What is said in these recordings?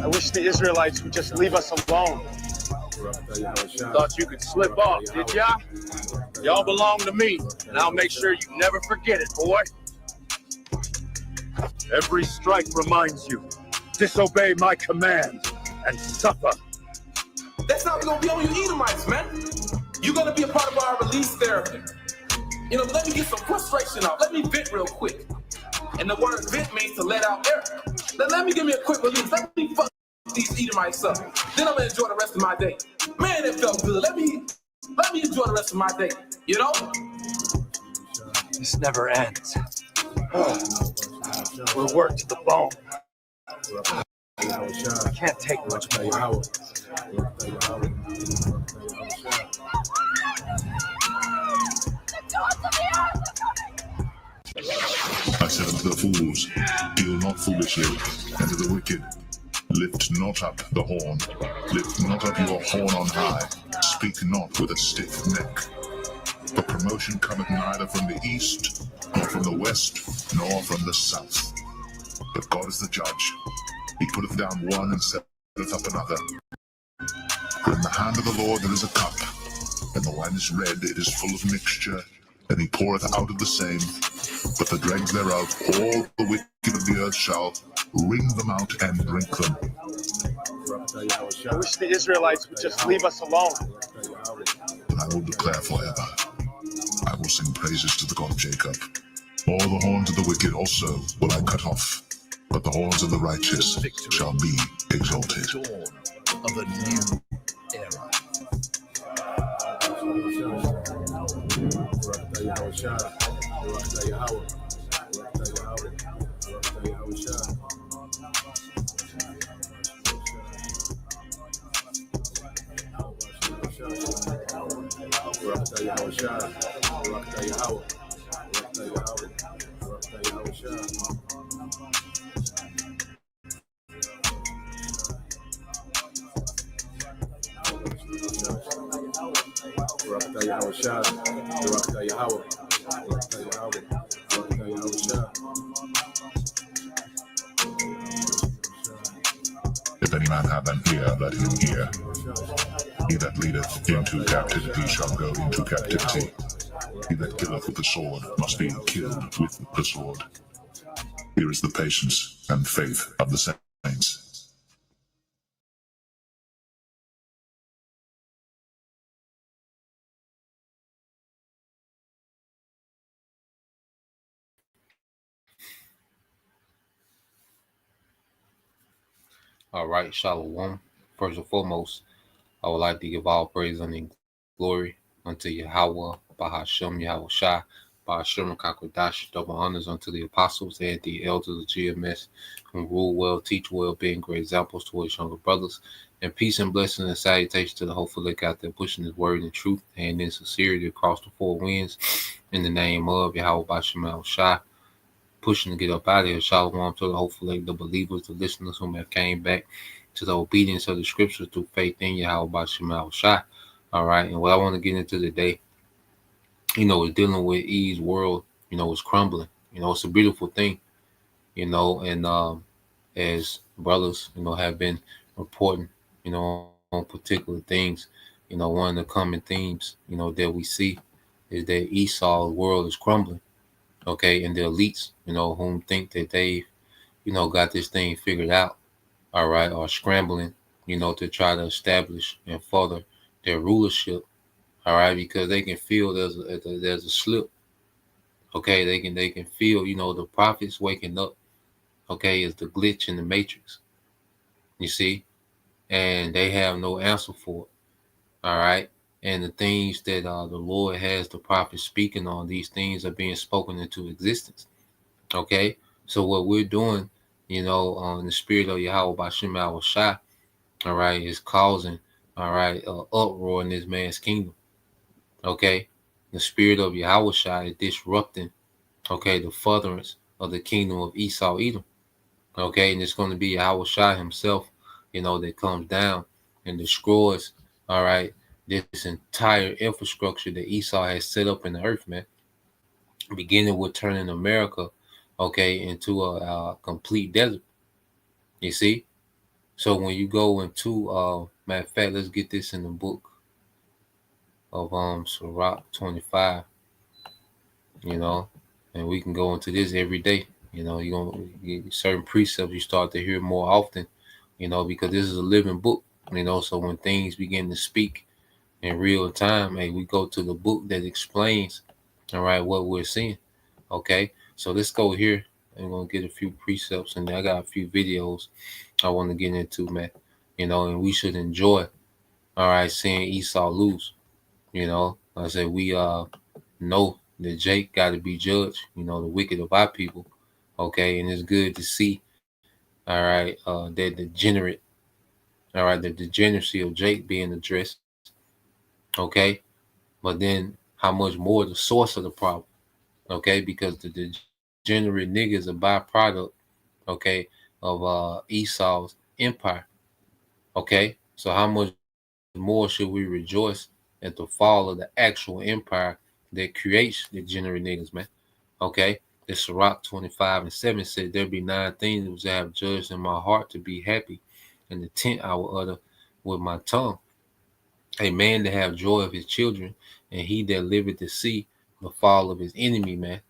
I wish the Israelites would just leave us alone. Thought you could slip off, did ya? Y'all belong to me, and I'll make sure you never forget it, boy. Every strike reminds you, disobey my command and suffer. That's not gonna be on you Edomites, man. You're gonna be a part of our release therapy. You know, let me get some frustration out. Let me vent real quick. And the word vent means to let out air. Let me give me a quick release. Let me fuck these Edomites up. Then I'm gonna enjoy the rest of my day. Man, it felt good. Let me enjoy the rest of my day. You know? This never ends. We're worked to the bone. I can't take much more. I said unto the fools, deal not foolishly, and to the wicked, lift not up the horn. Lift not up your horn on high. Speak not with a stiff neck. For promotion cometh neither from the east, nor from the west, nor from the south. But God is the judge. He putteth down one and setteth up another. For in the hand of the Lord there is a cup, and the wine is red, it is full of mixture, and he poureth out of the same. But the dregs thereof, all the wicked of the earth shall wring them out and drink them. I wish the Israelites would just leave us alone. But I will declare forever. I will sing praises to the God of Jacob. All the horns of the wicked also will I cut off, but the horns of the righteous shall be exalted. Dawn of a new era. If any man have an ear, let him hear. He that leadeth into captivity shall go into captivity. He that killeth with the sword must be killed with the sword. Here is the patience and faith of the saints. All right, Shalom. First and foremost, I would like to give all praise and glory unto Yahweh, Bahashem, Yahweh Shai, Bahashem, Kakwadash, double honors unto the apostles and the elders of GMS, who rule well, teach well, being great examples to his younger brothers. And peace and blessing and salutation to the hopeful look out there pushing his word in truth and in sincerity across the four winds. In the name of Yahweh, Bahashem, Yahweh Shai. Pushing to get up out of here. Shalom to the hopefully the believers, the listeners who have came back to the obedience of the scriptures through faith in Yahweh Bashim Shai. All right. And what I want to get into today, is dealing with E's world, is crumbling. It's a beautiful thing, and as brothers, have been reporting, on particular things, one of the common themes, that we see is that Esau's world is crumbling. Okay, and the elites, whom think that they've, got this thing figured out, all right, are scrambling, to try to establish and further their rulership, all right, because they can feel there's a slip. Okay, they can feel, the prophets waking up. Okay, is the glitch in the matrix. You see, and they have no answer for it. All right. And the things that the Lord has the prophets speaking on, these things are being spoken into existence. Okay. So what we're doing, in the spirit of Yahweh Bashim Al Shai, all right, is causing, all right, uproar in this man's kingdom. Okay. The spirit of Yahweh Shai is disrupting, okay, the furtherance of the kingdom of Esau Edom. Okay. And it's going to be Yahweh Shai himself, that comes down and destroys, all right, this entire infrastructure that Esau has set up in the earth, man. Beginning with turning America, okay, into a complete desert. You see? So when you go into matter of fact, let's get this in the book of Sirach 25, you know, and we can go into this every day. You know, you're gonna get certain precepts you start to hear more often, you know, because this is a living book, you know. So when things begin to speak in real time, hey, we go to the book that explains, all right, what we're seeing. Okay, so let's go here. I'm gonna get a few precepts, and I got a few videos I want to get into, man. You know, and we should enjoy, all right, seeing Esau lose. You know, like I said, we know that Jake got to be judged. You know, the wicked of our people. Okay, and it's good to see, all right, that degenerate, all right, the degeneracy of Jake being addressed. Okay, but then how much more the source of the problem. Okay, because the degenerate nigga is a byproduct, okay, of Esau's empire. Okay, so how much more should we rejoice at the fall of the actual empire that creates the degenerate niggas, man? Okay, the Sirach 25:7 said, "There be 9 things which I have judged in my heart to be happy, and the 10th I will utter with my tongue. A man to have joy of his children, and he that liveth to see the fall of his enemy," man.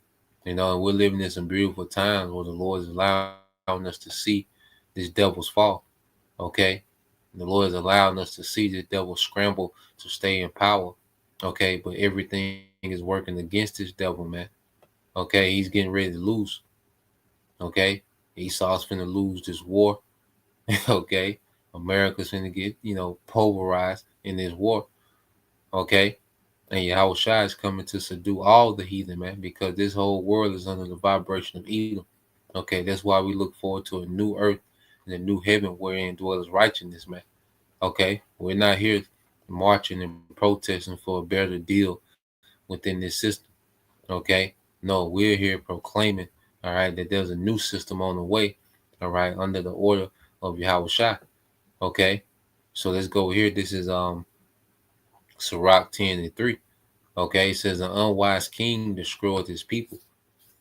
You know, and we're living in some beautiful times where the Lord is allowing us to see this devil's fall. Okay, the Lord is allowing us to see this devil scramble to stay in power. Okay, but everything is working against this devil, man. Okay, he's getting ready to lose. Okay, Esau's finna lose this war. Okay, America's finna get, you know, pulverized in this war. Okay, and Yahweh Shai is coming to subdue all the heathen, man, because this whole world is under the vibration of Edom. Okay, that's why we look forward to a new earth and a new heaven wherein dwells righteousness, man. Okay, we're not here marching and protesting for a better deal within this system. Okay, no, we're here proclaiming, all right, that there's a new system on the way, all right, under the order of Yahweh Shai. Okay, so let's go here. This is Sirach 10:3. Okay, it says an unwise king destroyed his people.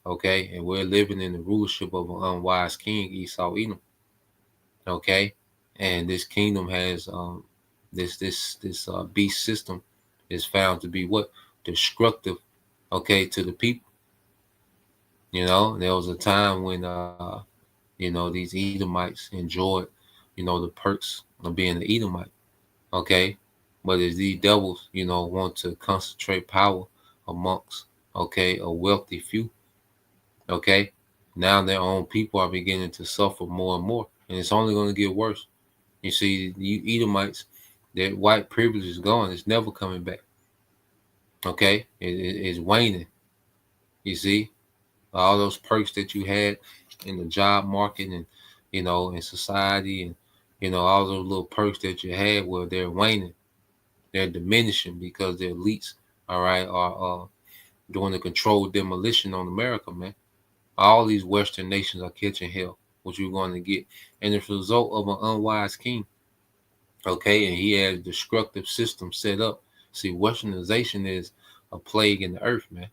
Okay, and we're living in the rulership of an unwise king, Esau Edom. Okay, and this kingdom has this beast system is found to be what destructive. Okay, to the people. You know, there was a time when you know, these Edomites enjoyed, you know, the perks of being an Edomite. Okay, but as these devils, you know, want to concentrate power amongst, okay, a wealthy few, okay, now their own people are beginning to suffer more and more, and it's only going to get worse. You see, you Edomites, their white privilege is gone; it's never coming back. Okay, it's waning. You see, all those perks that you had in the job market and, you know, in society, and, you know, all those little perks that you had, well, they're waning, they're diminishing because the elites, all right, are doing a controlled demolition on America, man. All these Western nations are catching hell, what you're going to get, and it's a result of an unwise king. Okay, and he has destructive systems set up. See, Westernization is a plague in the earth, man.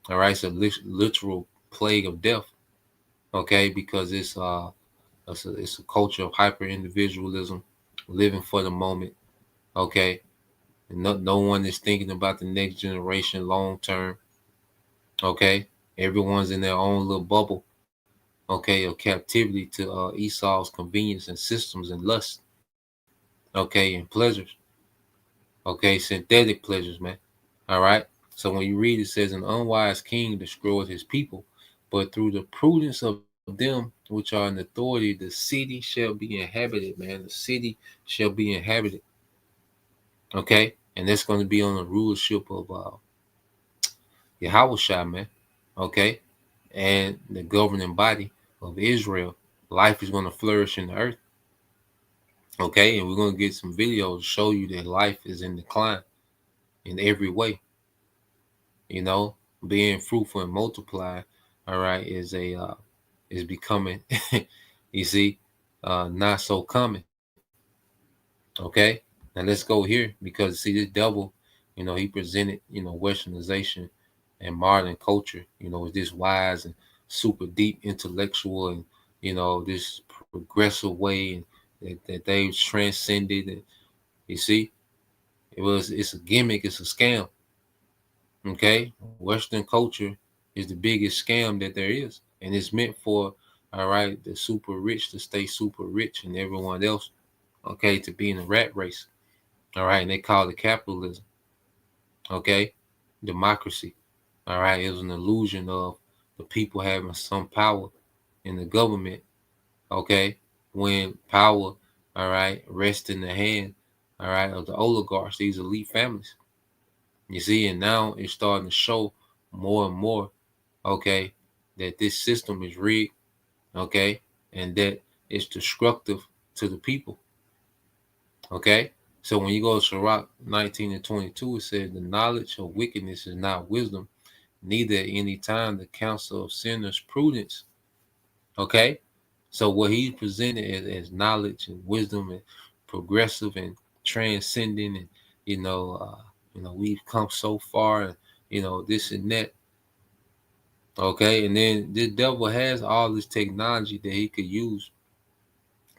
All right, it's a literal plague of death. Okay, because it's a culture of hyper individualism, living for the moment. Okay, and no one is thinking about the next generation long term. Okay, everyone's in their own little bubble. Okay, of captivity to Esau's convenience and systems and lust. Okay, and pleasures. Okay, synthetic pleasures, man. All right. So when you read, it says an unwise king destroyed his people, but through the prudence of them which are in authority, the city shall be inhabited, man. The city shall be inhabited. Okay, and that's going to be on the rulership of Yahweh Shai, man. Okay, and the governing body of Israel. Life is going to flourish in the earth. Okay, and we're going to get some videos to show you that life is in decline in every way. You know, being fruitful and multiply, all right, is becoming, you see, not so common. Okay, now let's go here because see this devil, you know, he presented, you know, Westernization and modern culture, you know, is this wise and super deep intellectual and, you know, this progressive way that they've transcended. And you see, it's a gimmick, it's a scam. Okay, Western culture is the biggest scam that there is, and it's meant for, all right, the super rich to stay super rich, and everyone else, okay, to be in a rat race. All right, and they call it capitalism. Okay, democracy. All right, it was an illusion of the people having some power in the government. Okay, when power, all right, rests in the hand, all right, of the oligarchs, these elite families. You see, and now it's starting to show more and more, okay, that this system is rigged, okay, and that it's destructive to the people, okay. So when you go to Sirach 19 and 22, it says, the knowledge of wickedness is not wisdom, neither at any time the counsel of sinners prudence, okay. So what he presented as knowledge and wisdom and progressive and transcending, and we've come so far, and this and that. Okay, and then the devil has all this technology that he could use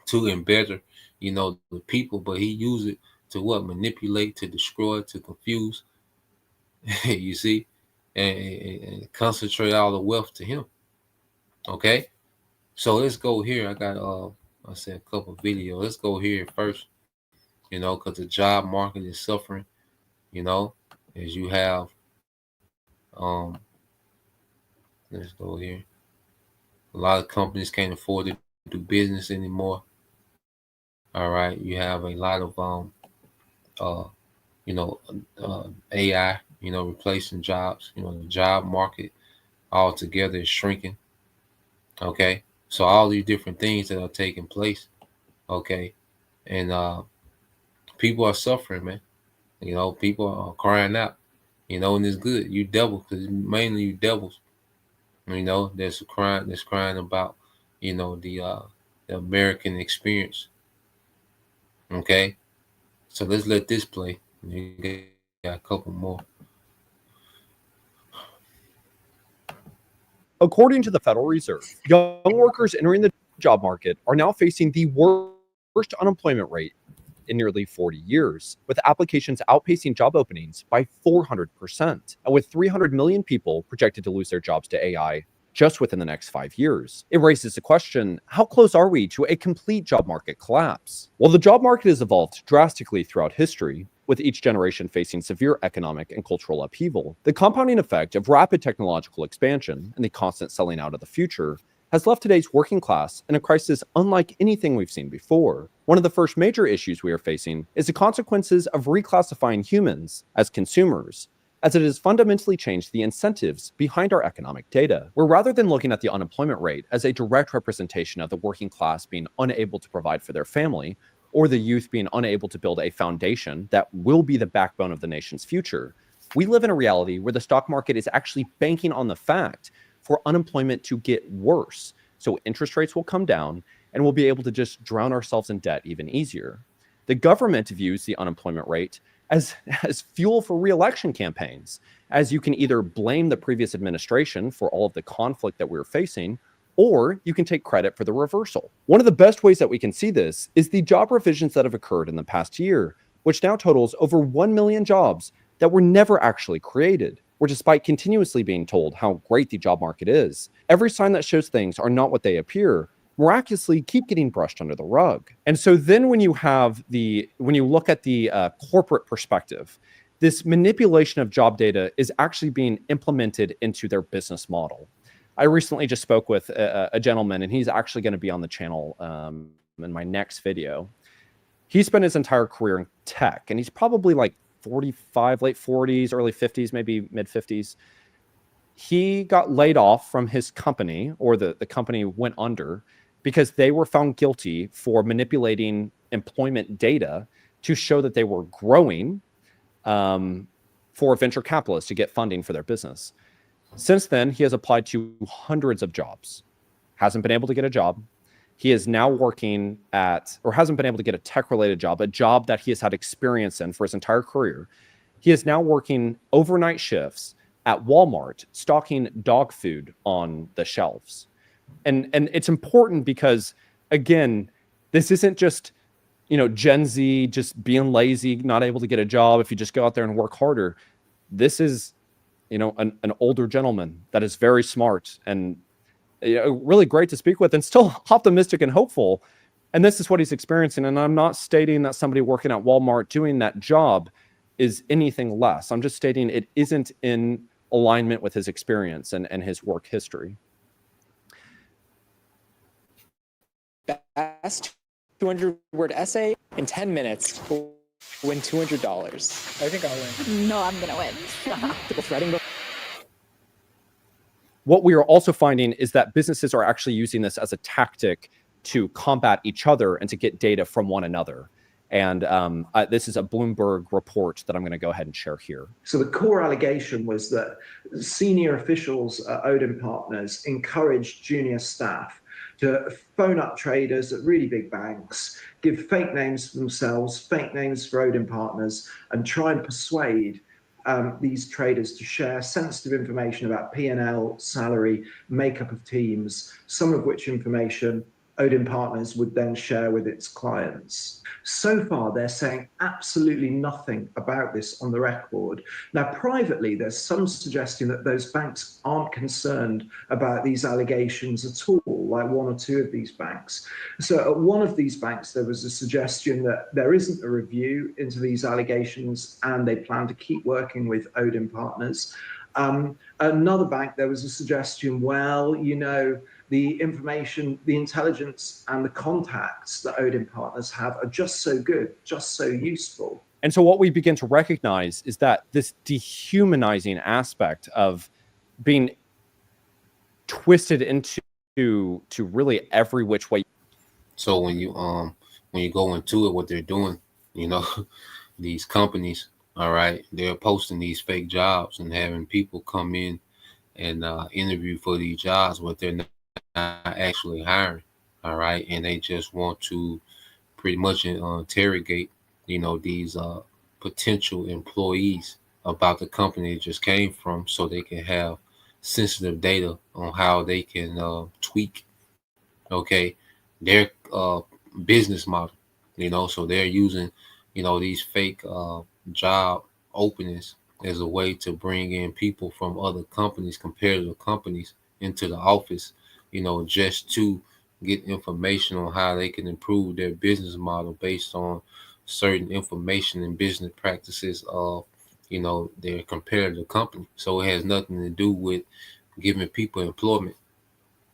to embetter, the people, but he use it to what? Manipulate, to destroy, to confuse. You see, and concentrate all the wealth to him. Okay, so let's go here. I got I said a couple of videos. Let's go here first. Because the job market is suffering. As you have, let's go here. A lot of companies can't afford to do business anymore. All right, you have a lot of AI, replacing jobs. The job market altogether is shrinking. Okay, so all these different things that are taking place. Okay, and people are suffering, man. People are crying out. And it's good. You devil, because mainly you devils. That's crying about, the American experience. Okay, so let's let this play. You got a couple more. According to the Federal Reserve, young workers entering the job market are now facing the worst unemployment rate in nearly 40 years, with applications outpacing job openings by 400%, and with 300 million people projected to lose their jobs to AI just within the next 5 years. It raises the question, how close are we to a complete job market collapse? Well, the job market has evolved drastically throughout history, with each generation facing severe economic and cultural upheaval. The compounding effect of rapid technological expansion and the constant selling out of the future has left today's working class in a crisis unlike anything we've seen before. One of the first major issues we are facing is the consequences of reclassifying humans as consumers, as it has fundamentally changed the incentives behind our economic data, where rather than looking at the unemployment rate as a direct representation of the working class being unable to provide for their family, or the youth being unable to build a foundation that will be the backbone of the nation's future, we live in a reality where the stock market is actually banking on the fact for unemployment to get worse. So interest rates will come down and we'll be able to just drown ourselves in debt even easier. The government views the unemployment rate as fuel for re-election campaigns, as you can either blame the previous administration for all of the conflict that we're facing, or you can take credit for the reversal. One of the best ways that we can see this is the job revisions that have occurred in the past year, which now totals over 1 million jobs that were never actually created, where despite continuously being told how great the job market is, every sign that shows things are not what they appear miraculously keep getting brushed under the rug. And so then when you look at the corporate perspective, this manipulation of job data is actually being implemented into their business model. I recently just spoke with a gentleman, and he's actually going to be on the channel in my next video. He spent his entire career in tech, and he's probably like 45, late 40s, early 50s, maybe mid 50s. He got laid off from his company, or the company went under, because they were found guilty for manipulating employment data to show that they were growing for venture capitalists to get funding for their business. Since then, he has applied to hundreds of jobs, hasn't been able to get a job. He is now working hasn't been able to get a tech-related job, a job that he has had experience in for his entire career. He is now working overnight shifts at Walmart, stocking dog food on the shelves. And it's important because again, this isn't just, Gen Z just being lazy, not able to get a job if you just go out there and work harder. This is, an older gentleman that is very smart and really great to speak with and still optimistic and hopeful. And this is what he's experiencing. And I'm not stating that somebody working at Walmart doing that job is anything less. I'm just stating it isn't in alignment with his experience and his work history. Best 200-word essay in 10 minutes will win $200. I think I'll win. No, I'm gonna win. What we are also finding is that businesses are actually using this as a tactic to combat each other and to get data from one another. And this is a Bloomberg report that I'm going to go ahead and share here. So the core allegation was that senior officials at Odin Partners encouraged junior staff to phone up traders at really big banks, give fake names for themselves, fake names for Odin Partners, and try and persuade these traders to share sensitive information about P&L, salary, makeup of teams, some of which information Odin Partners would then share with its clients. So far, they're saying absolutely nothing about this on the record. Now, privately, there's some suggesting that those banks aren't concerned about these allegations at all, like one or two of these banks. So at one of these banks, there was a suggestion that there isn't a review into these allegations and they plan to keep working with Odin Partners. Another bank, there was a suggestion, well, the information, the intelligence and the contacts that Odin Partners have are just so good, just so useful. And so what we begin to recognize is that this dehumanizing aspect of being twisted into really every which way. So when you go into it, what they're doing, these companies, all right, they're posting these fake jobs and having people come in and interview for these jobs, but they're not actually hiring, all right, and they just want to pretty much interrogate, these potential employees about the company they just came from, so they can have sensitive data on how they can tweak, their business model, so they're using, these fake job openings as a way to bring in people from other companies, competitive companies, into the office, just to get information on how they can improve their business model based on certain information and business practices of, their competitive company. So it has nothing to do with giving people employment,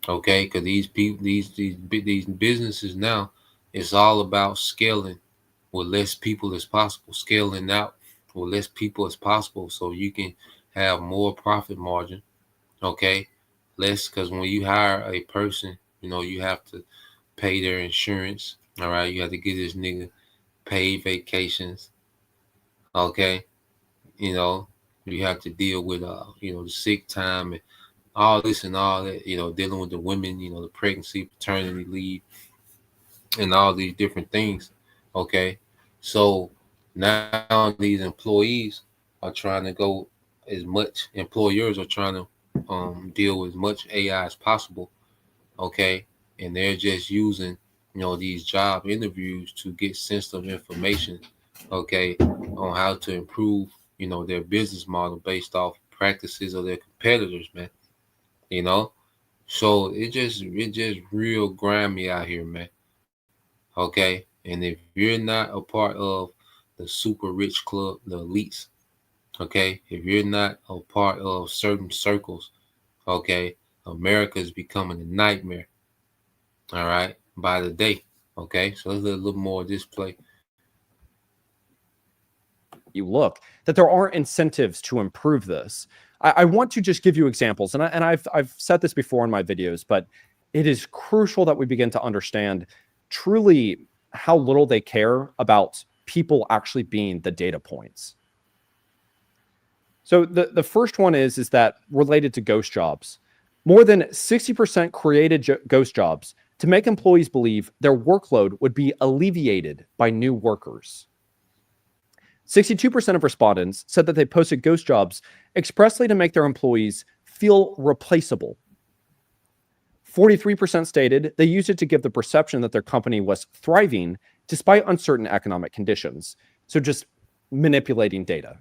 because these people, these businesses now, it's all about scaling with less people as possible, scaling out with less people as possible, so you can have more profit margin, less, because when you hire a person, you have to pay their insurance, all right, you have to get this nigga paid vacations, you have to deal with the sick time and all this and all that, dealing with the women, the pregnancy, paternity leave, and all these different things, so now these employees are trying to go as much, employers are trying to deal with as much AI as possible, and they're just using, these job interviews to get sensitive information, on how to improve, their business model based off practices of their competitors, man, so it just real grimy out here, man, and if you're not a part of the super rich club, the elites, if you're not a part of certain circles, America is becoming a nightmare, all right, by the day, so let's let a little more of this play. You look that there are incentives to improve this. I want to just give you examples, and I've said this before in my videos, but it is crucial that we begin to understand truly how little they care about people actually being the data points. So the first one is that related to ghost jobs. More than 60% created ghost jobs to make employees believe their workload would be alleviated by new workers. 62% of respondents said that they posted ghost jobs expressly to make their employees feel replaceable. 43% stated they used it to give the perception that their company was thriving despite uncertain economic conditions. So just manipulating data.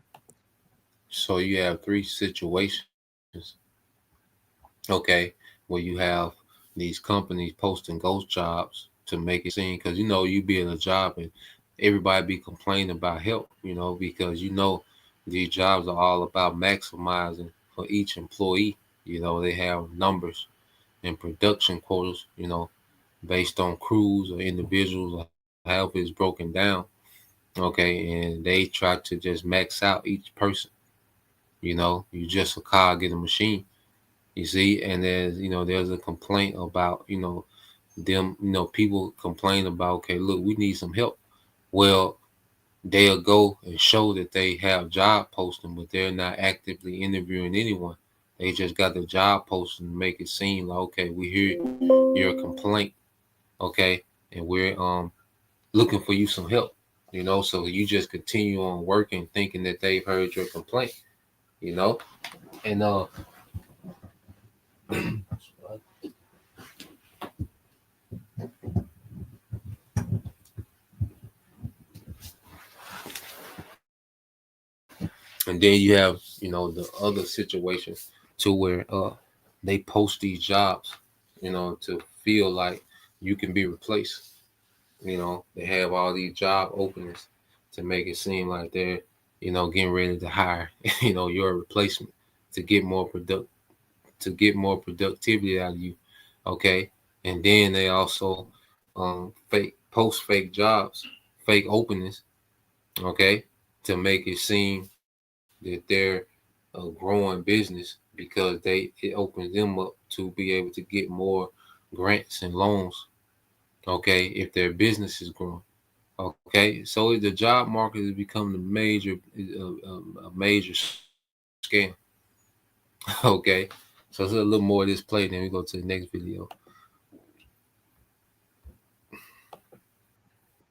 So you have three situations, okay, where you have these companies posting ghost jobs to make it seem, because you be in a job and everybody be complaining about help, because these jobs are all about maximizing for each employee. They have numbers and production quotas, based on crews or individuals or however it's broken down. Okay, and they try to just max out each person. You just a cog in a machine. You see, and there's a complaint about, them, people complain about, okay, look, we need some help. Well, they'll go and show that they have job posting, but they're not actively interviewing anyone. They just got the job posting to make it seem like, okay, we hear your complaint, okay, and we're looking for you some help, so you just continue on working thinking that they've heard your complaint, and and then you have, the other situation to where they post these jobs, to feel like you can be replaced. They have all these job openings to make it seem like they're, getting ready to hire, your replacement to get more productivity out of you. Okay. And then they also fake jobs, fake openings, okay, to make it seem that they're a growing business, because it opens them up to be able to get more grants and loans, okay, if their business is growing. Okay, so the job market has become a major scam. Okay, so there's a little more of this play, then we go to the next video.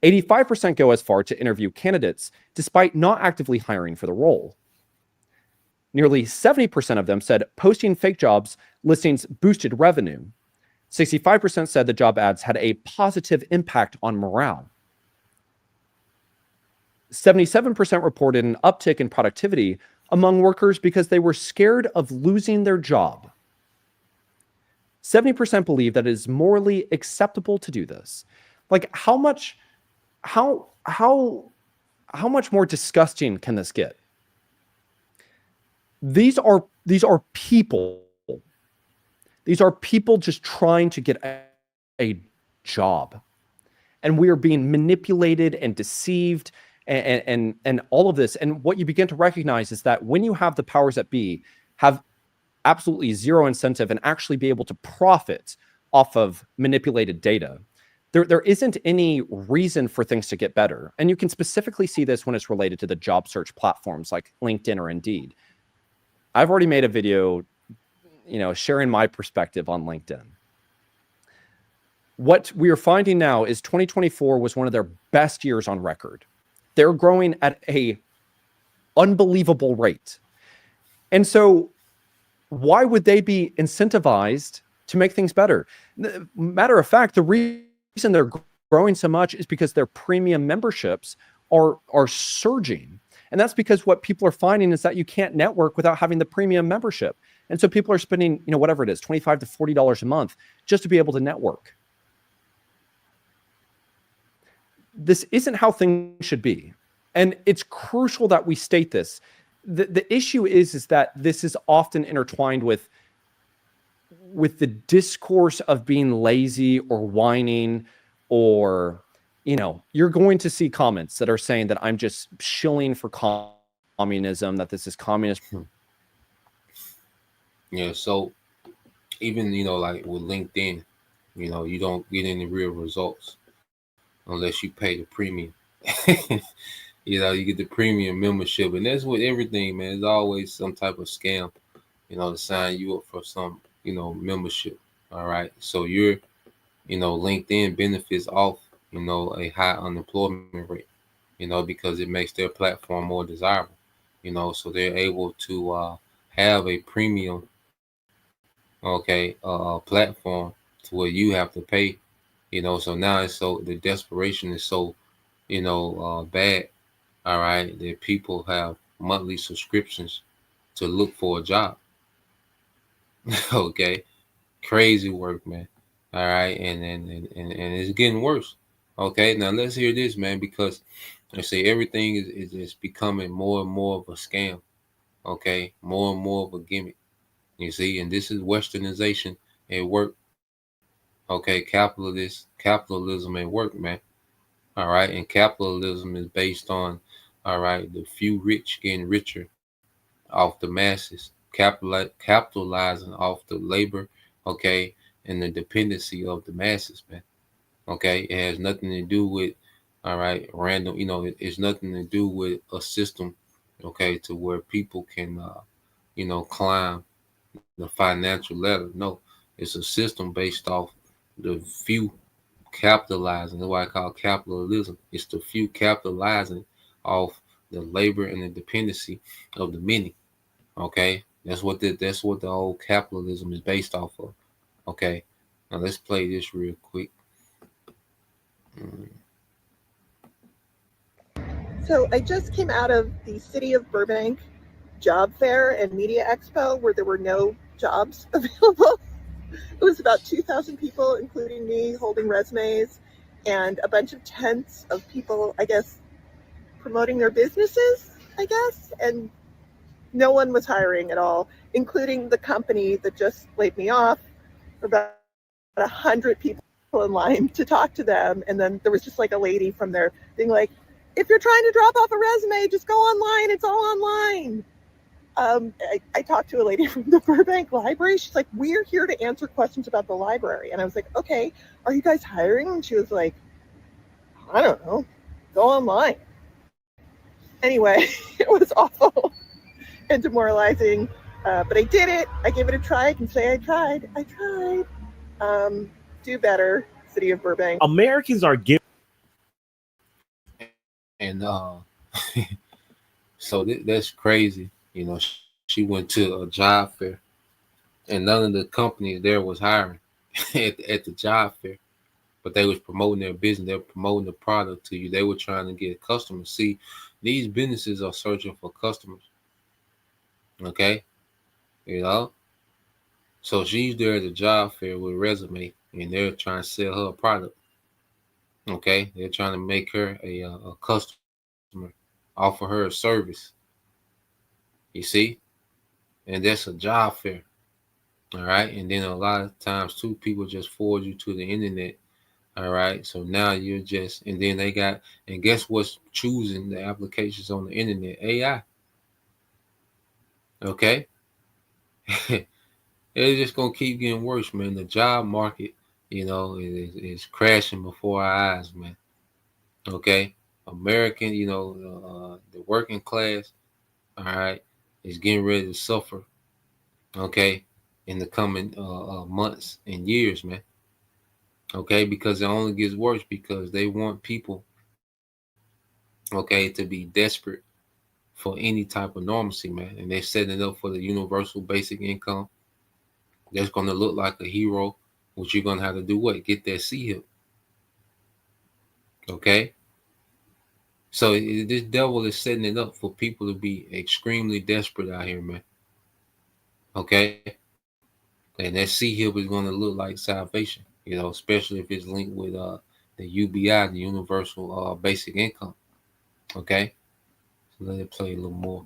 85% go as far to interview candidates despite not actively hiring for the role. Nearly 70% of them said posting fake jobs listings boosted revenue. 65% said the job ads had a positive impact on morale. 77% reported an uptick in productivity among workers because they were scared of losing their job. 70% believe that it is morally acceptable to do this. Like, how much more disgusting can this get? These are people. These are people just trying to get a job. And we are being manipulated and deceived and all of this. And what you begin to recognize is that when you have the powers that be have absolutely zero incentive and actually be able to profit off of manipulated data, there isn't any reason for things to get better. And you can specifically see this when it's related to the job search platforms like LinkedIn or Indeed. I've already made a video, sharing my perspective on LinkedIn. What we are finding now is 2024 was one of their best years on record. They're growing at a unbelievable rate. And so why would they be incentivized to make things better? Matter of fact, the reason they're growing so much is because their premium memberships are surging. And that's because what people are finding is that you can't network without having the premium membership. And so people are spending, whatever it is, $25 to $40 a month just to be able to network. This isn't how things should be. And it's crucial that we state this. The issue is that this is often intertwined with the discourse of being lazy or whining, or, you're going to see comments that are saying that I'm just shilling for communism, that this is communist. Yeah, so even, like with LinkedIn, you don't get any real results unless you pay the premium. You get the premium membership, and that's with everything, man. There's always some type of scam, to sign you up for some, membership. All right. So you're, LinkedIn benefits off, a high unemployment rate, because it makes their platform more desirable, so they're able to have a premium, platform to where you have to pay, so now it's so the desperation is so, bad, all right, that people have monthly subscriptions to look for a job. Okay, crazy work, man. All right, and it's getting worse. Okay, now let's hear this, man, because I say everything is becoming more and more of a scam. Okay, more and more of a gimmick. You see, and this is westernization at work. Okay, capitalism at work, man. All right, and capitalism is based on, all right, the few rich getting richer off the masses, capitalizing off the labor, okay, and the dependency of the masses, man. Okay, it has nothing to do with, all right, random. It's nothing to do with a system, okay, to where people can, climb the financial ladder. No, it's a system based off the few capitalizing. That's why I call capitalism. It's the few capitalizing off the labor and the dependency of the many. Okay, that's what the whole capitalism is based off of. Okay, now let's play this real quick. So I just came out of the City of Burbank job fair and media expo where there were no jobs available. It was about 2,000 people, including me, holding resumes, and a bunch of tents of people, I guess, promoting their businesses, I guess, and no one was hiring at all, including the company that just laid me off. About 100 people in line to talk to them, and then there was just like a lady from there being like, if you're trying to drop off a resume, just go online, it's all online. I talked to a lady from the Burbank Library. She's like, we're here to answer questions about the library. And I was like, okay, are you guys hiring? And she was like, I don't know, go online. Anyway, it was awful and demoralizing, but I did it. I gave it a try. I can say I tried. Do better, City of Burbank. Americans are giving. And so that's crazy. She went to a job fair, and none of the companies there was hiring at the job fair, but they was promoting their business. They were promoting the product to you. They were trying to get customers. See, these businesses are searching for customers. Okay, so she's there at the job fair with a resume, and they're trying to sell her a product. Okay, they're trying to make her a customer, offer her a service. You see, and that's a job fair. All right, and then a lot of times too, people just forward you to the internet. All right, so now you're just, and then they got, and guess what's choosing the applications on the internet? AI. Okay, it's just gonna keep getting worse, man. The job market, is crashing before our eyes, man. Okay, American, the working class, all right, is getting ready to suffer. Okay, in the coming months and years, man. Okay, because it only gets worse because they want people, okay, to be desperate for any type of normalcy, man. And they're setting it up for the universal basic income. That's going to look like a hero, which you're going to have to do what? Get that C-hip. Okay? So this devil is setting it up for people to be extremely desperate out here, man. Okay? And that C-hip is going to look like salvation, especially if it's linked with the UBI, the universal basic income. Okay? So let it play a little more.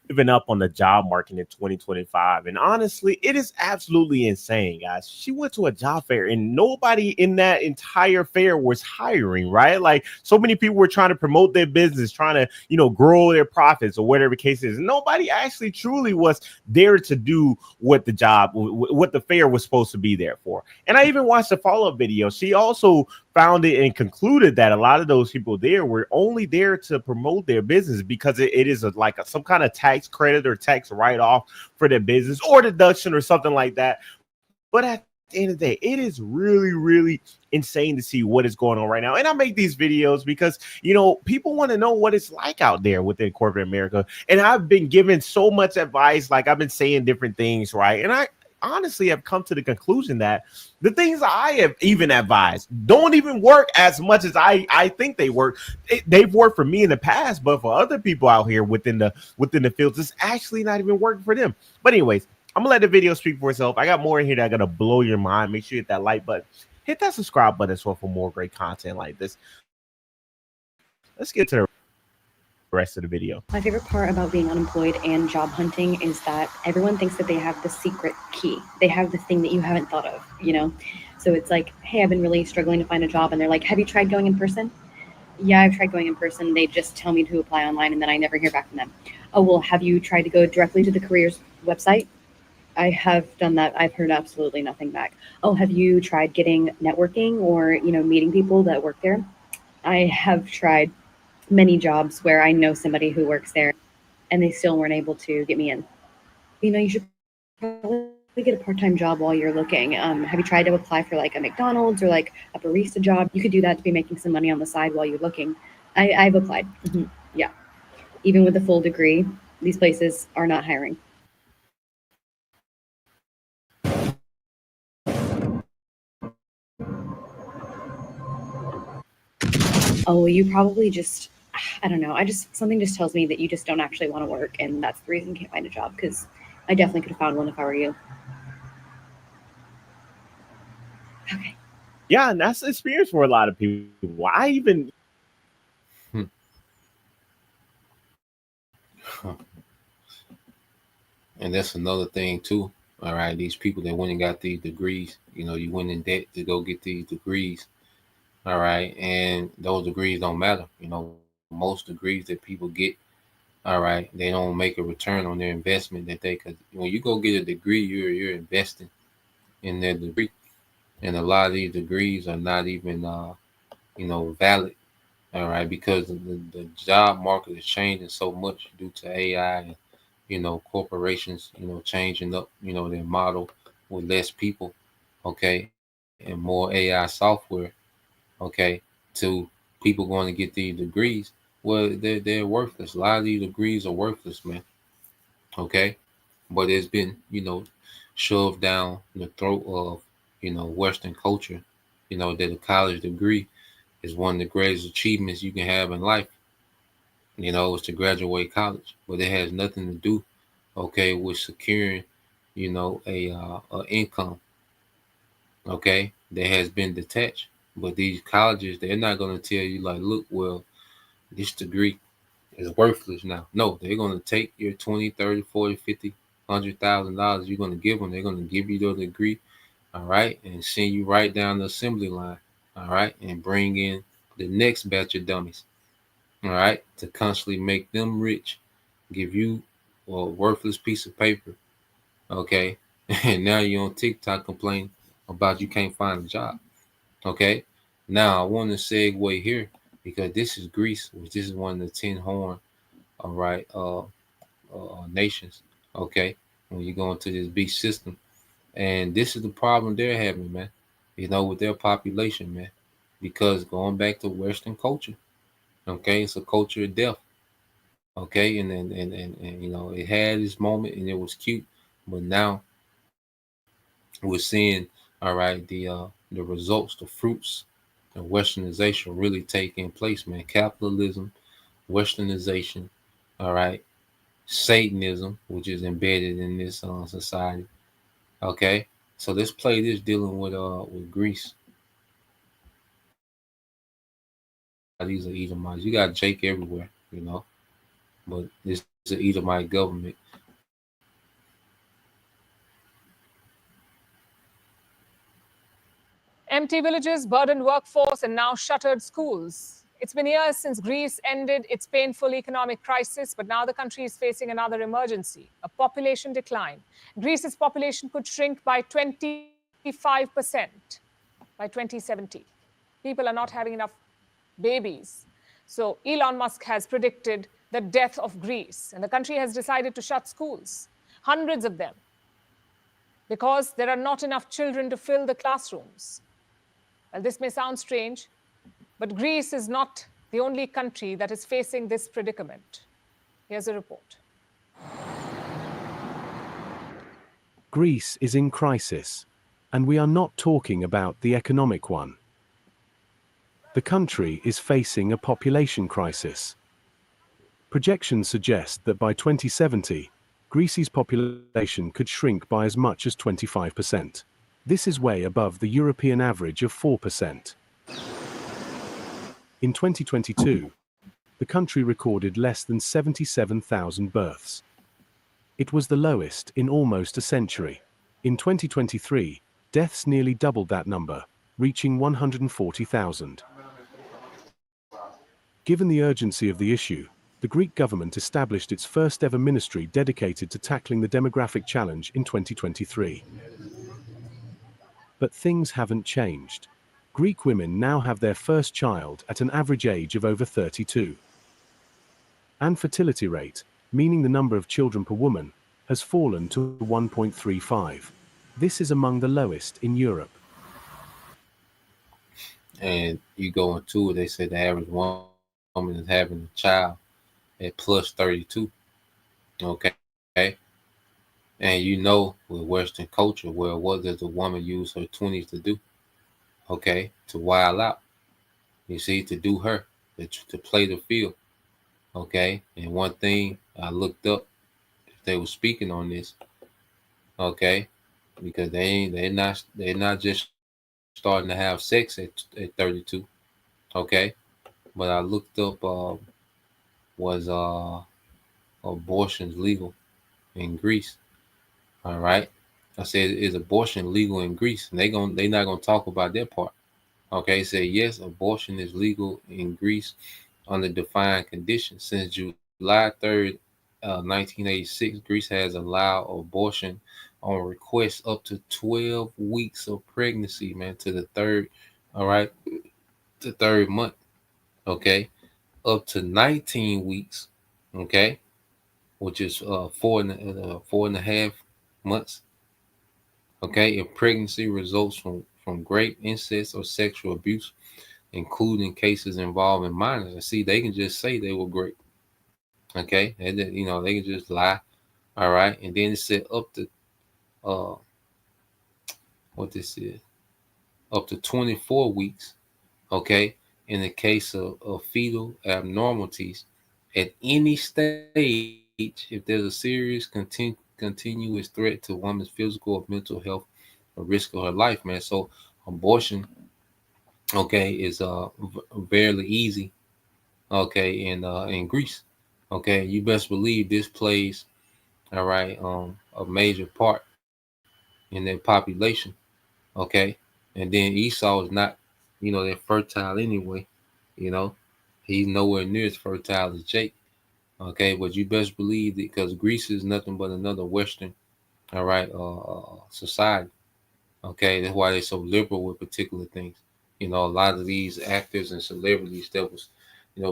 Giving up on the job market in 2025. And honestly, it is absolutely insane, guys. She went to a job fair and nobody in that entire fair was hiring, right? Like so many people were trying to promote their business, trying to, grow their profits or whatever the case is. Nobody actually truly was there to do what the fair was supposed to be there for. And I even watched a follow-up video. She also found it and concluded that a lot of those people there were only there to promote their business because it is some kind of tax credit or tax write-off for their business or deduction or something like that. But at the end of the day, it is really, really insane to see what is going on right now. And I make these videos because, people want to know what it's like out there within corporate America. And I've been given so much advice, like I've been saying different things, right? And I honestly have come to the conclusion that the things I have even advised don't even work as much as I think they work. They've worked for me in the past, but for other people out here within the fields, it's actually not even working for them. But anyways, I'm gonna let the video speak for itself. I got more in here that are gonna blow your mind. Make sure you hit that like button, hit that subscribe button as well for more great content like this. Let's get to the rest of the video. My favorite part about being unemployed and job hunting is that everyone thinks that they have the secret key. They have the thing that you haven't thought of, you know? So it's like, hey, I've been really struggling to find a job. And they're like, have you tried going in person? Yeah, I've tried going in person. They just tell me to apply online and then I never hear back from them. Oh, well, have you tried to go directly to the careers website? I have done that. I've heard absolutely nothing back. Oh, have you tried getting networking or, you know, meeting people that work there? I have tried many jobs where I know somebody who works there and they still weren't able to get me in. You know, you should probably get a part-time job while you're looking. Have you tried to apply for like a McDonald's or like a barista job? You could do that to be making some money on the side while you're looking. I've applied. Yeah. Even with a full degree, these places are not hiring. Oh, you probably just, I don't know. Something just tells me that you just don't actually want to work. And that's the reason you can't find a job, because I definitely could have found one if I were you. Okay. Yeah, and that's the experience for a lot of people. Why even? And that's another thing too. All right, these people that went and got these degrees, you know, you went in debt to go get these degrees. All right, and those degrees don't matter. You know, most degrees that people get, all right, they don't make a return on their investment that they could. When you go get a degree, you're investing in their degree, and a lot of these degrees are not even you know, valid. All right, because the job market is changing so much due to AI and, you know, corporations, you know, changing up, you know, their model with less people, okay, and more AI software, okay, to people going to get these degrees. Well, they're worthless. A lot of these degrees are worthless, man. Okay, but it's been, you know, shoved down the throat of, you know, Western culture, you know, that a college degree is one of the greatest achievements you can have in life. You know, is to graduate college, but it has nothing to do, okay, with securing, you know, a income, okay, that has been detached. But these colleges, they're not going to tell you like, look, well, this degree is worthless now. No, they're going to take your 20, 30, 40, 50, $100,000 you're going to give them. They're going to give you your degree, all right, and send you right down the assembly line, all right, and bring in the next batch of dummies, all right, to constantly make them rich, give you a worthless piece of paper, okay, and now you're on TikTok complaining about you can't find a job, okay. Now I want to segue here because this is Greece, which is one of the 10 horn, all right, nations, okay. When you go into this beast system, and this is the problem they're having, man. You know, with their population, man, because going back to Western culture, okay, it's a culture of death. Okay, and you know, it had its moment and it was cute, but now we're seeing, all right, the results, the fruits of westernization really taking place, man. Capitalism, westernization, all right, Satanism, which is embedded in this society. Okay, so let's play this dealing with Greece. These are Edomites. You got Jake everywhere, you know, but this is an Edomite government. Empty villages, burdened workforce, and now shuttered schools. It's been years since Greece ended its painful economic crisis, but now the country is facing another emergency, a population decline. Greece's population could shrink by 25% by 2070. People are not having enough babies. So Elon Musk has predicted the death of Greece, and the country has decided to shut schools, hundreds of them, because there are not enough children to fill the classrooms. Well, this may sound strange, but Greece is not the only country that is facing this predicament. Here's a report. Greece is in crisis, and we are not talking about the economic one. The country is facing a population crisis. Projections suggest that by 2070, Greece's population could shrink by as much as 25%. This is way above the European average of 4%. In 2022, the country recorded less than 77,000 births. It was the lowest in almost a century. In 2023, deaths nearly doubled that number, reaching 140,000. Given the urgency of the issue, the Greek government established its first ever ministry dedicated to tackling the demographic challenge in 2023. But things haven't changed. Greek women now have their first child at an average age of over 32. And fertility rate, meaning the number of children per woman, has fallen to 1.35. This is among the lowest in Europe. And you go into it, they say the average woman is having a child at plus 32. Okay. And you know, with Western culture, well, what does a woman use her 20s to do? Okay, to wild out. You see, to do her, to play the field. Okay, and one thing I looked up, they were speaking on this. Okay, because they're not just starting to have sex at 32. Okay, but I looked up was abortions legal in Greece? All right, I said, is abortion legal in Greece? And they not gonna talk about that part. Okay, say yes, abortion is legal in Greece under defined conditions. Since July 3rd, 1986, Greece has allowed abortion on request up to 12 weeks of pregnancy, man, to the third, all right, the third month, okay, up to 19 weeks, okay, which is 4.5 months, okay, if pregnancy results from rape, incest, or sexual abuse, including cases involving minors. And see, they can just say they were great. Okay, and then, they can just lie. All right, and then it said up to what this is, up to 24 weeks. Okay, in the case of fetal abnormalities at any stage, if there's a serious continuous threat to woman's physical or mental health or risk of her life, man. So abortion, okay, is fairly easy, okay, in Greece. Okay, you best believe this plays, all right, a major part in their population. Okay, and then Esau is not, they're fertile anyway. You know, he's nowhere near as fertile as Jake. Okay, but you best believe that, because Greece is nothing but another Western, all right, society. Okay, that's why they're so liberal with particular things. A lot of these actors and celebrities that was,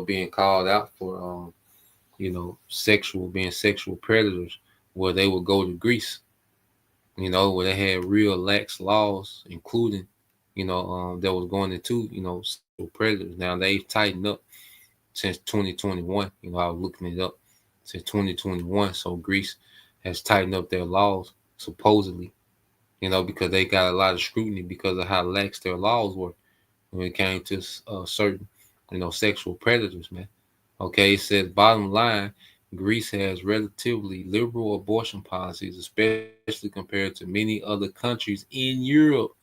being called out for, being sexual predators, where they would go to Greece, where they had real lax laws, including, that was going into, sexual predators. Now they've tightened up since 2021. I was looking it up since 2021. So Greece has tightened up their laws, supposedly, because they got a lot of scrutiny because of how lax their laws were when it came to certain, sexual predators, man. Okay, it says bottom line, Greece has relatively liberal abortion policies, especially compared to many other countries in Europe.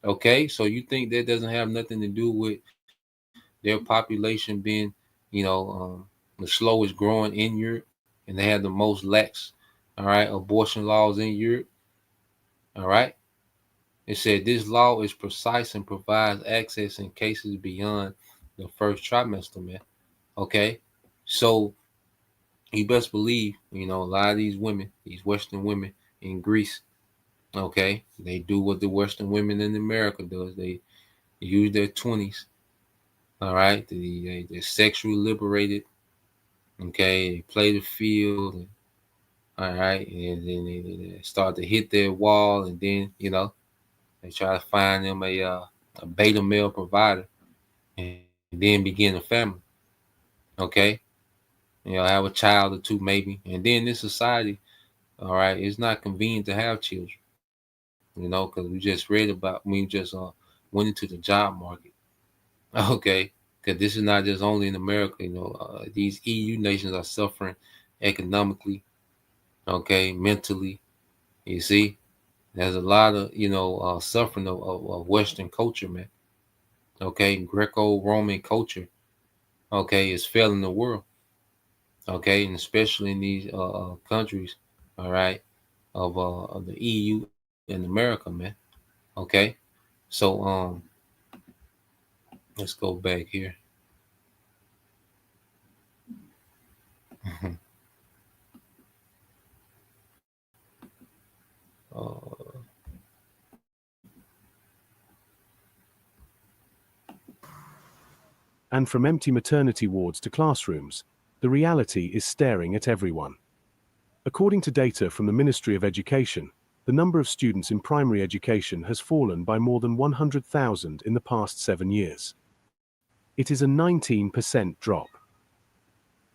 Okay, so you think that doesn't have nothing to do with their population being, the slowest growing in Europe, and they have the most lax, all right, abortion laws in Europe. All right. It said this law is precise and provides access in cases beyond the first trimester, man. Okay. So you best believe, a lot of these women, these Western women in Greece, okay, they do what the Western women in America does. They use their 20s, all right. They're sexually liberated, okay. They play the field, all right, and then they start to hit their wall, and then, they try to find them a beta male provider, and then begin a family. Okay, have a child or two maybe, and then this society, All right, it's not convenient to have children, because we just read about, we just went into the job market. Okay, because this is not just only in America. These EU nations are suffering economically, okay, mentally. You see, there's a lot of suffering of Western culture, man. Okay, Greco-Roman culture, okay, is failing the world. Okay, and especially in these countries, all right, of the EU and America, man. Okay, so let's go back here. uh, And from empty maternity wards to classrooms, the reality is staring at everyone. According to data from the Ministry of Education, the number of students in primary education has fallen by more than 100,000 in the past 7 years. It is a 19% drop.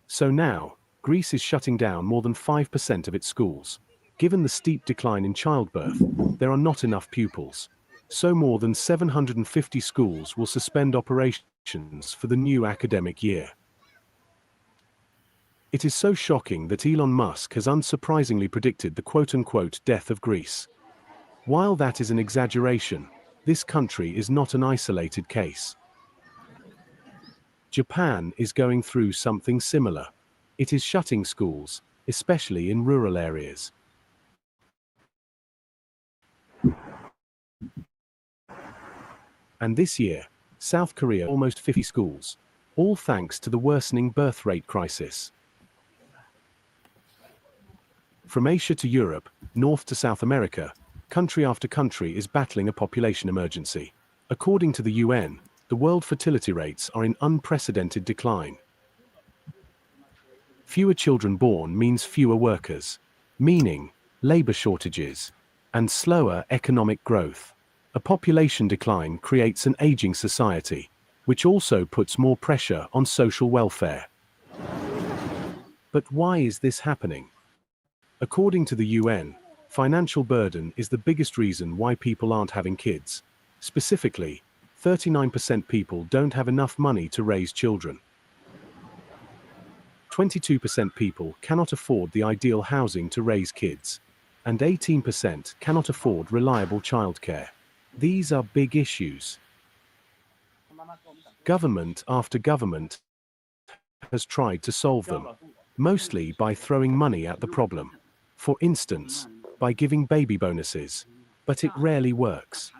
So now, Greece is shutting down more than 5% of its schools. Given the steep decline in childbirth, there are not enough pupils. So more than 750 schools will suspend operations for the new academic year. It is so shocking that Elon Musk has unsurprisingly predicted the quote-unquote death of Greece. While that is an exaggeration, this country is not an isolated case. Japan is going through something similar. It is shutting schools, especially in rural areas. And this year, South Korea almost 50 schools, all thanks to the worsening birth rate crisis. From Asia to Europe, North to South America, country after country is battling a population emergency. According to the UN, the world fertility rates are in unprecedented decline. Fewer children born means fewer workers, meaning labor shortages and slower economic growth. A population decline creates an aging society, which also puts more pressure on social welfare. But why is this happening? According to the UN, financial burden is the biggest reason why people aren't having kids. Specifically, 39% people don't have enough money to raise children. 22% people cannot afford the ideal housing to raise kids, and 18% cannot afford reliable childcare. These are big issues. Government after government has tried to solve them, mostly by throwing money at the problem. For instance, by giving baby bonuses, but it rarely works.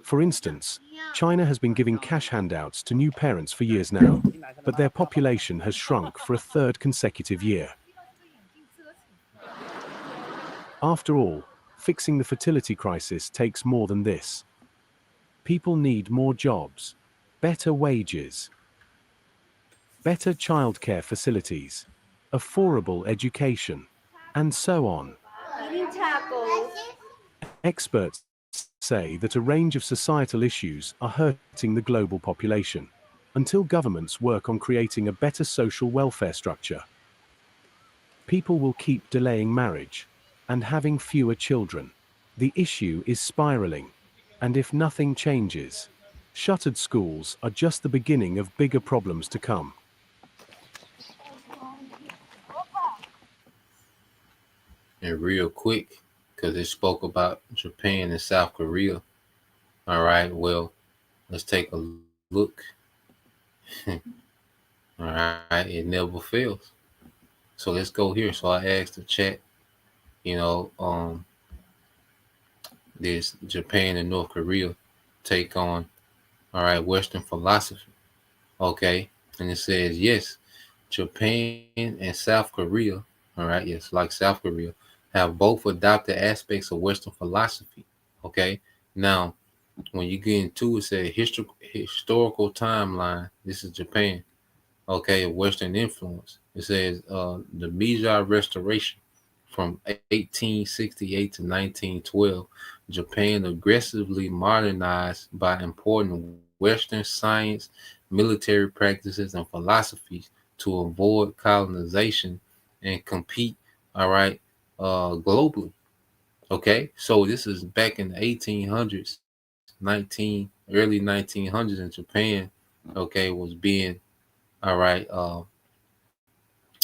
For instance, China has been giving cash handouts to new parents for years now, but their population has shrunk for a third consecutive year. After all, fixing the fertility crisis takes more than this. People need more jobs, better wages, better childcare facilities, affordable education, and so on. Experts say that a range of societal issues are hurting the global population. Until governments work on creating a better social welfare structure, people will keep delaying marriage and having fewer children. The issue is spiraling, and if nothing changes, shuttered schools are just the beginning of bigger problems to come. And real quick, because it spoke about Japan and South Korea. All right, well, let's take a look. All right, it never fails. So let's go here. So I asked the chat, this Japan and North Korea take on, all right, Western philosophy. Okay, and it says yes, Japan and South Korea, all right, yes, like South Korea, have both adopted aspects of Western philosophy. Okay, now when you get into it, say historical timeline. This is Japan. Okay, Western influence. It says the Meiji Restoration from 1868 to 1912. Japan aggressively modernized by importing Western science, military practices, and philosophies to avoid colonization and compete, all right, globally. Okay, so this is back in the 1800s, early 1900s in Japan. Okay, was being all right,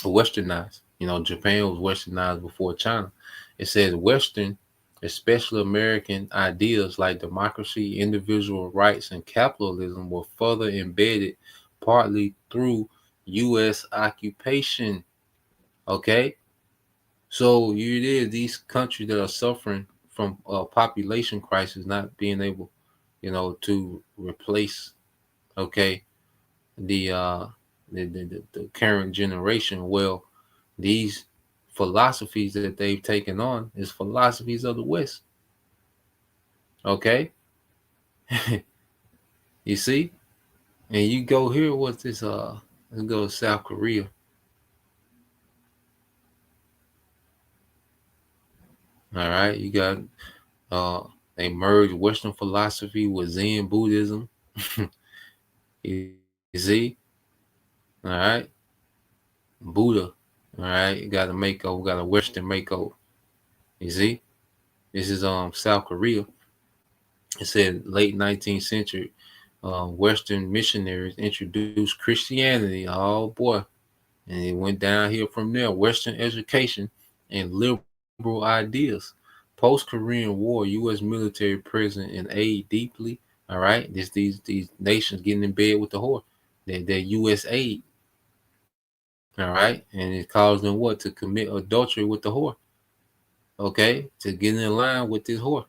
westernized. Japan was westernized before China. It says Western, especially American ideas like democracy, individual rights, and capitalism were further embedded partly through U.S. occupation. Okay, so it is these countries that are suffering from population crisis, not being able, to replace, okay, the the current generation. Well, these philosophies that they've taken on is philosophies of the West. Okay, you see, and you go here. What's this? Let's go to South Korea. All right, you got they merged Western philosophy with Zen Buddhism. You see, all right, Buddha. All right, you got a makeover, got a Western makeover. You see, this is South Korea. It said late 19th century, Western missionaries introduced Christianity. Oh boy, and it went downhill from there. Western education and liberal ideas. Post-Korean War, U.S. military presence and aid deeply. All right, these nations getting in bed with the whore. Their U.S. aid. All right, and it caused them what to commit adultery with the whore. Okay, to get in line with this whore.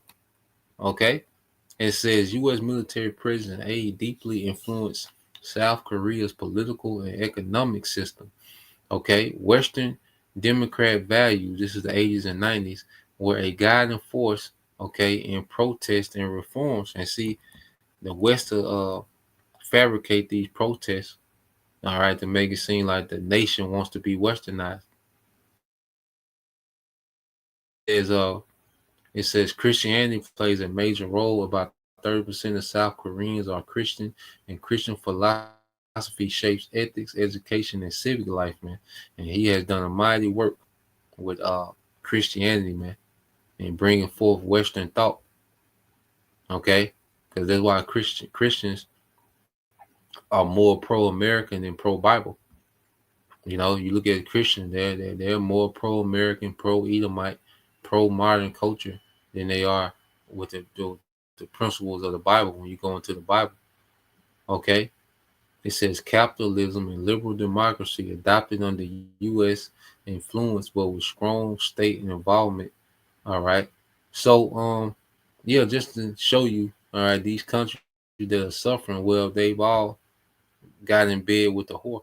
Okay, it says U.S. military presence and aid deeply influenced South Korea's political and economic system. Okay, Western Democrat values, this is the 80s and 90s, were a guiding force, okay, in protest and reforms. And see, the West fabricate these protests, all right, to make it seem like the nation wants to be westernized. Is It says Christianity plays a major role. About 30% of South Koreans are Christian, and Christian philosophy shapes ethics, education, and civic life, man. And he has done a mighty work with Christianity, man, and bringing forth Western thought. Okay, because that's why Christians are more pro-American than pro-Bible. You look at Christians, they're more pro-American, pro-Edomite, pro-modern culture than they are with the principles of the Bible. When you go into the Bible, okay, it says capitalism and liberal democracy adopted under U.S. influence, but with strong state involvement. All right, so yeah, just to show you, all right, these countries that are suffering, well, they've all got in bed with the whore.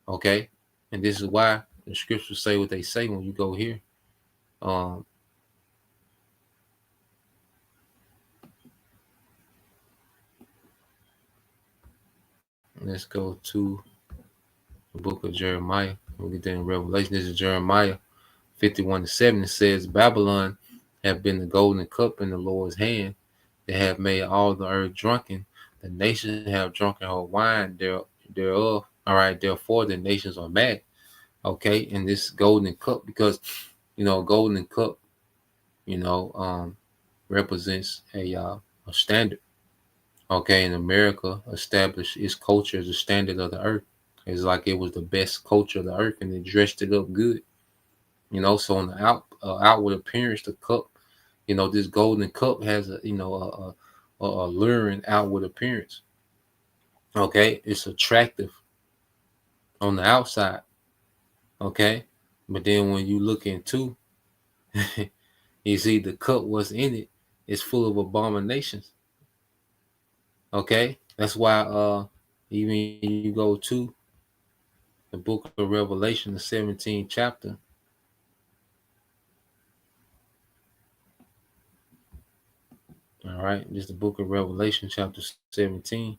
Okay, and this is why the scriptures say what they say when you go here. Um, let's go to the book of Jeremiah. We'll get there in Revelation. This is Jeremiah 51:7. It says, Babylon have been the golden cup in the Lord's hand. They have made all the earth drunken. The nations have drunken her wine thereof. All right, therefore the nations are mad. Okay, in this golden cup, because golden cup, represents a standard. Okay, and America established its culture as a standard of the earth. It's like it was the best culture of the earth, and it dressed it up good. So on the outward appearance, the cup, this golden cup has a alluring outward appearance. Okay, it's attractive on the outside. Okay, but then when you look into, you see the cup, what's in it is full of abominations. Okay, that's why even you go to the book of Revelation, the 17th chapter. All right, just the book of Revelation, chapter 17.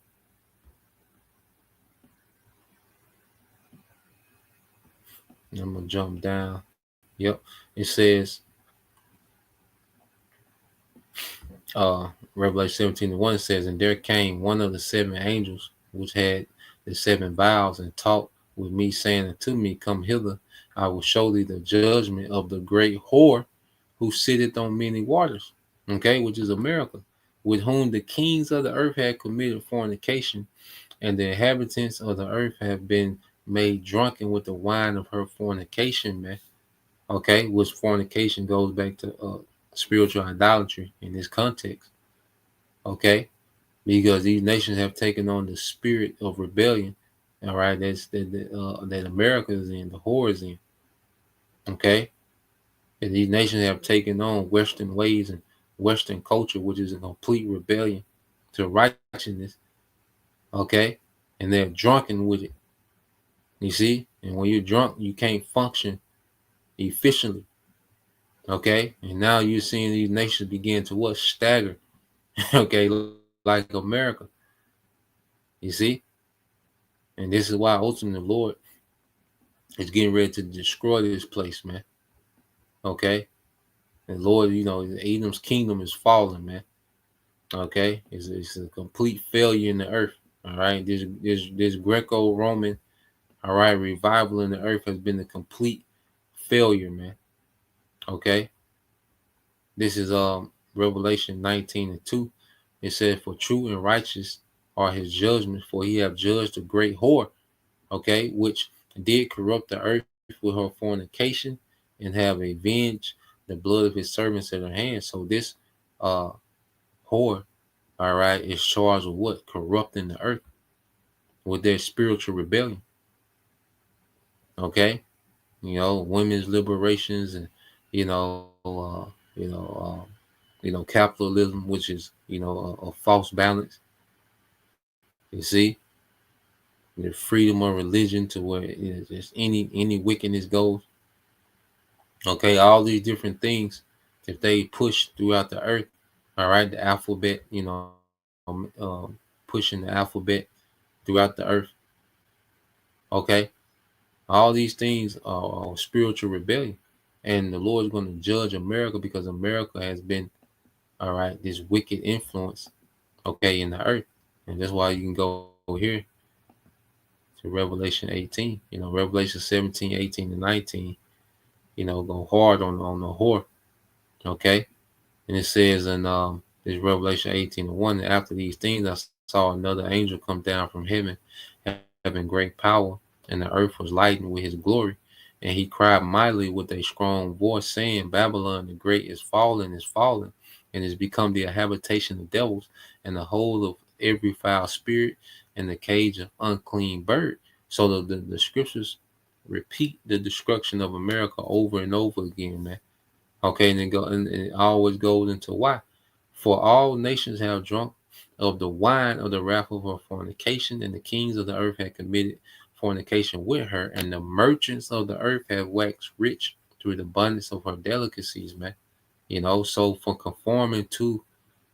I'm gonna jump down. Yep, it says, Revelation 17:1 says, and there came one of the seven angels which had the seven vials, and talked with me, saying unto me, come hither, I will show thee the judgment of the great whore who sitteth on many waters, okay, which is America, with whom the kings of the earth had committed fornication, and the inhabitants of the earth have been made drunken with the wine of her fornication, man. Okay, which fornication goes back to spiritual idolatry in this context. Okay, because these nations have taken on the spirit of rebellion. All right, that America is in, the whore is in. Okay, and these nations have taken on Western ways and Western culture, which is a complete rebellion to righteousness. Okay, and they're drunken with it. You see, and when you're drunk, you can't function efficiently. Okay, and now you're seeing these nations begin to what stagger. Okay, like America. You see, and this is why ultimately the Lord is getting ready to destroy this place, man. Okay, and Lord, you know, Edom's kingdom is falling, man. Okay, it's a complete failure in the earth. All right, this Greco-Roman, all right, revival in the earth has been a complete failure, man. Okay, this is Revelation 19:2. It says, "For true and righteous are his judgments, for he have judged a great whore, okay, which did corrupt the earth with her fornication, and have avenged the blood of his servants at her hands." So this uh whore, all right, is charged with what? Corrupting the earth with their spiritual rebellion. Okay, you know, women's liberations, and you know, capitalism, which is a false balance. You see, the freedom of religion to where just any wickedness goes. Okay, all these different things, if they push throughout the earth, all right, the alphabet, pushing the alphabet throughout the earth. Okay, all these things are spiritual rebellion, and the Lord is going to judge America because America has been, all right, this wicked influence, okay, in the earth, and that's why you can go here to Revelation 18, Revelation 17, 18, and 19, go hard on the whore, okay, and it says in this Revelation 18:1, after these things I saw another angel come down from heaven, having great power, and the earth was lightened with his glory. And he cried mightily with a strong voice, saying, Babylon the great is fallen, and is become the habitation of devils, and the hold of every foul spirit, and the cage of unclean bird. So the scriptures repeat the destruction of America over and over again, man. Okay, and it always goes into why. For all nations have drunk of the wine of the wrath of her fornication, and the kings of the earth have committed fornication with her, and the merchants of the earth have waxed rich through the abundance of her delicacies, man. So for conforming to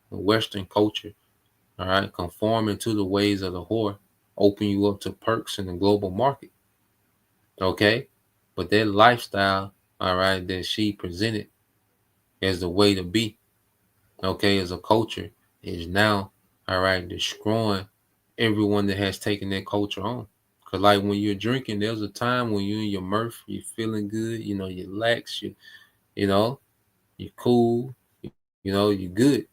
the Western culture, all right, conforming to the ways of the whore, open you up to perks in the global market. Okay, but that lifestyle, all right, that she presented as the way to be, okay, as a culture, is now, all right, destroying everyone that has taken that culture on. Cause like when you're drinking, there's a time when you're in your mirth, you're feeling good, you relax, you know, you're cool, you're good.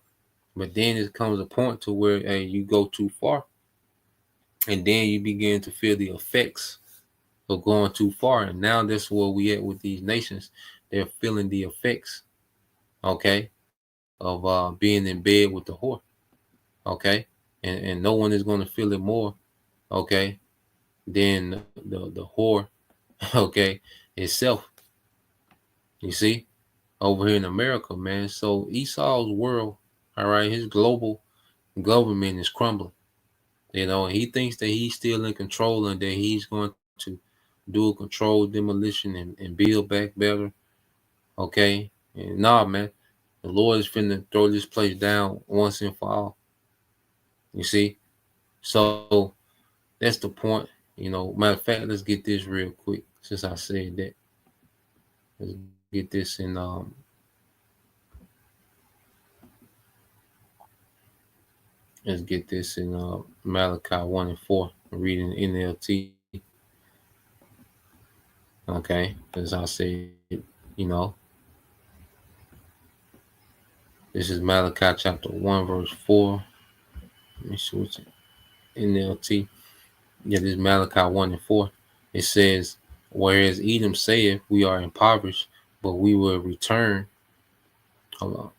But then it comes a point to where, hey, you go too far, and then you begin to feel the effects of going too far. And now that's where we at with these nations. They're feeling the effects, okay, of being in bed with the whore, okay, and no one is going to feel it more, okay, than the whore, okay, itself. You see, over here in America, man. So Esau's world, all right, his global government is crumbling. And he thinks that he's still in control and that he's going to do a controlled demolition and build back better. Okay. And nah, man, the Lord is finna throw this place down once and for all. You see? So that's the point. Matter of fact, let's get this real quick since I said that. Let's get this in Malachi 1 and 4. I'm reading NLT. Okay, as I said, you know, this is Malachi chapter 1, verse 4. Let me see what's NLT. Yeah, this is Malachi 1 and 4. It says, whereas Edom saith, we are impoverished, but we will return. Hold on.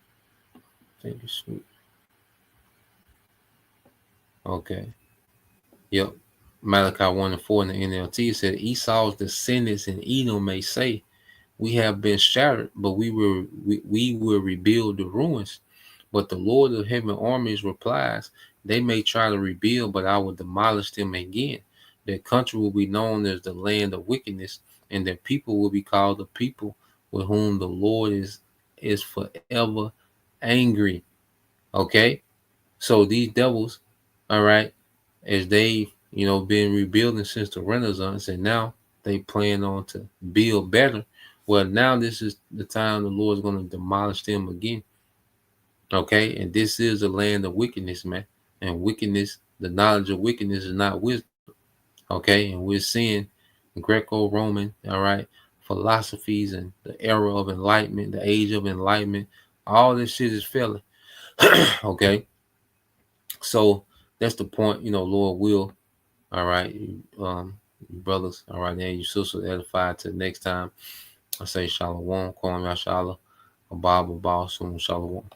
Thank you, sweet. Okay. Yep. Malachi 1 and 4 in the NLT said, Esau's descendants in Edom may say, we have been shattered, but we will rebuild the ruins. But the Lord of heaven armies replies, they may try to rebuild, but I will demolish them again. Their country will be known as the land of wickedness, and their people will be called the people with whom the Lord is forever angry. Okay? So these devils, all right, as they, been rebuilding since the Renaissance, and now they plan on to build better. Well, now this is the time the Lord's going to demolish them again. Okay, and this is the land of wickedness, man. And wickedness, the knowledge of wickedness is not wisdom. Okay, and we're seeing Greco-Roman, all right, philosophies and the era of enlightenment, the age of enlightenment, all this shit is failing. Okay, so that's the point, Lord will, all right, brothers, all right, and you sisters edified till next time. I say shalom, Kwam Yashala, a Bible, Shalom.